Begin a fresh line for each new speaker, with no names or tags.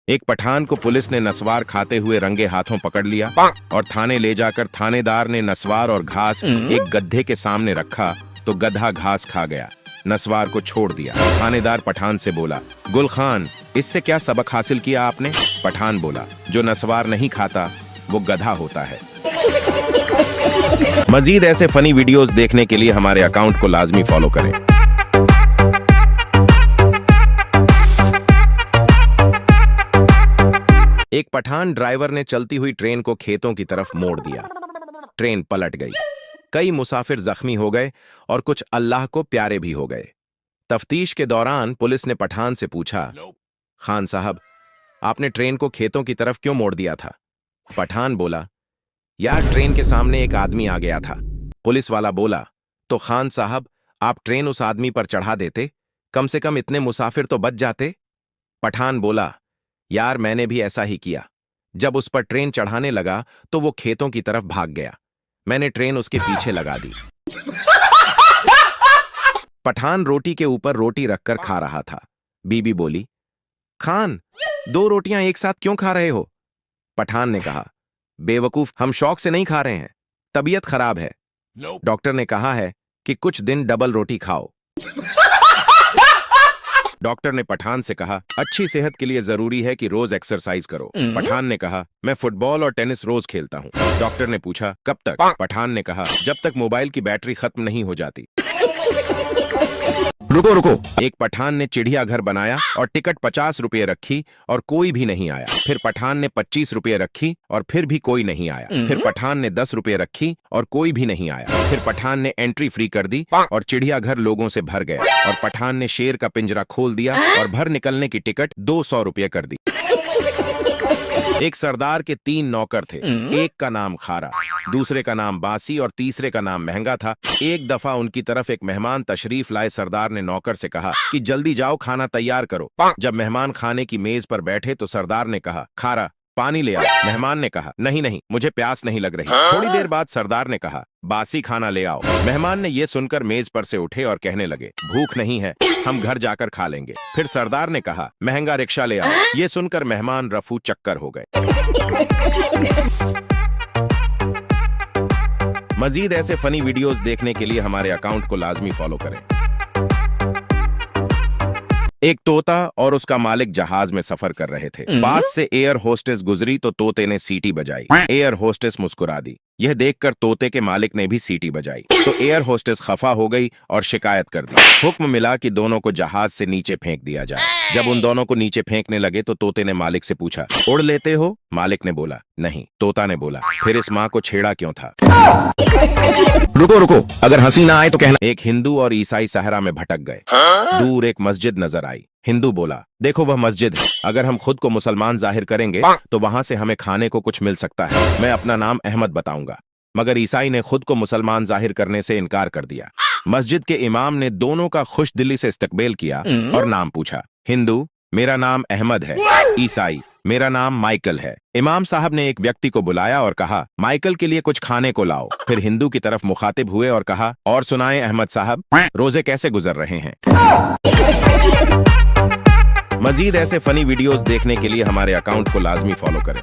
एक पठान को पुलिस ने नस्वार खाते हुए रंगे हाथों पकड़ लिया और थाने ले जाकर थानेदार ने नस्वार और घास एक गड्ढे के सामने रखा तो गधा घास खा गया, नस्वार को छोड़ दिया। थानेदार पठान से बोला, गुल खान, इससे क्या सबक हासिल किया आपने? पठान बोला, जो नस्वार नहीं खाता वो गधा होता है। मजीद ऐसे फनी वीडियोस देखने के लिए हमारे अकाउंट को लाजमी फॉलो करें। एक पठान ड्राइवर ने चलती हुई ट्रेन को खेतों की तरफ मोड़ दिया। ट्रेन पलट गई, कई मुसाफिर जख्मी हो गए और कुछ अल्लाह को प्यारे भी हो गए। तफ्तीश के दौरान पुलिस ने पठान से पूछा, खान साहब, आपने ट्रेन को खेतों की तरफ क्यों मोड़ दिया था? पठान बोला, यार ट्रेन के सामने एक आदमी आ गया था। पुलिस वाला बोला, तो खान साहब आप ट्रेन उस आदमी पर चढ़ा देते, कम से कम इतने मुसाफिर तो बच जाते। पठान बोला, यार मैंने भी ऐसा ही किया। जब उस पर ट्रेन चढ़ाने लगा तो वो खेतों की तरफ भाग गया, मैंने ट्रेन उसके पीछे लगा दी। पठान रोटी के ऊपर रोटी रखकर खा रहा था। बीबी बोली, खान, 2 रोटियां एक साथ क्यों खा रहे हो? पठान ने कहा, बेवकूफ, हम शौक से नहीं खा रहे हैं, तबीयत खराब है। डॉक्टर ने कहा है कि कुछ दिन डबल रोटी खाओ। डॉक्टर ने पठान से कहा, अच्छी सेहत के लिए जरूरी है कि रोज एक्सरसाइज करो। पठान ने कहा, मैं फुटबॉल और टेनिस रोज खेलता हूँ। डॉक्टर ने पूछा, कब तक? पठान ने कहा, जब तक मोबाइल की बैटरी खत्म नहीं हो जाती। रुको रुको, एक पठान ने चिड़ियाघर बनाया और टिकट 50 रुपये रखी और कोई भी नहीं आया। फिर पठान ने 25 रुपये रखी और फिर भी कोई नहीं आया। फिर पठान ने 10 रुपये रखी और कोई भी नहीं आया। फिर पठान ने एंट्री फ्री कर दी और चिड़ियाघर लोगों से भर गया और पठान ने शेर का पिंजरा खोल दिया और भर निकलने की टिकट 200 रुपये कर दी। एक सरदार के 3 नौकर थे। एक का नाम खारा, दूसरे का नाम बासी और तीसरे का नाम महंगा था। एक दफा उनकी तरफ एक मेहमान तशरीफ लाए। सरदार ने नौकर से कहा कि जल्दी जाओ, खाना तैयार करो। जब मेहमान खाने की मेज पर बैठे तो सरदार ने कहा, खारा, पानी ले आओ। मेहमान ने कहा, नहीं नहीं, मुझे प्यास नहीं लग रही। थोड़ी देर बाद सरदार ने कहा, बासी खाना ले आओ। मेहमान ने यह सुनकर मेज पर से उठे और कहने लगे, भूख नहीं है, हम घर जाकर खा लेंगे। फिर सरदार ने कहा, महंगा रिक्शा ले आओ। ये सुनकर मेहमान रफू चक्कर हो गए। मजीद ऐसे फनी वीडियोस देखने के लिए हमारे अकाउंट को लाजमी फॉलो करें। एक तोता और उसका मालिक जहाज में सफर कर रहे थे। पास से एयर होस्टेस गुजरी तो तोते ने सीटी बजाई। एयर होस्टेस मुस्कुरा दी। यह देखकर तोते के मालिक ने भी सीटी बजाई तो एयर होस्टेस खफा हो गई और शिकायत कर दी। हुक्म मिला कि दोनों को जहाज से नीचे फेंक दिया जाए। जब उन दोनों को नीचे फेंकने लगे तो तोते ने मालिक से पूछा, उड़ लेते हो? मालिक ने बोला, नहीं। तोता ने बोला, फिर इस माँ को छेड़ा क्यों था? रुको रुको, अगर हंसी ना आए तो कहना। एक हिंदू और ईसाई सहरा में भटक गए। दूर एक मस्जिद नजर आई। हिंदू बोला, देखो वह मस्जिद है, अगर हम खुद को मुसलमान जाहिर करेंगे तो वहां से हमें खाने को कुछ मिल सकता है। मैं अपना नाम अहमद बताऊंगा। मगर ईसाई ने खुद को मुसलमान जाहिर करने से इनकार कर दिया। मस्जिद के इमाम ने दोनों का खुश दिली से इस्तकबाल किया और नाम पूछा। हिंदू, मेरा नाम अहमद है। ईसाई, मेरा नाम माइकल है। इमाम साहब ने एक व्यक्ति को बुलाया और कहा, माइकल के लिए कुछ खाने को लाओ। फिर हिंदू की तरफ मुखातिब हुए और कहा, और सुनाएं अहमद साहब, रोजे कैसे गुजर रहे हैं? मजीद ऐसे फनी वीडियोस देखने के लिए हमारे अकाउंट को लाजमी फॉलो करें।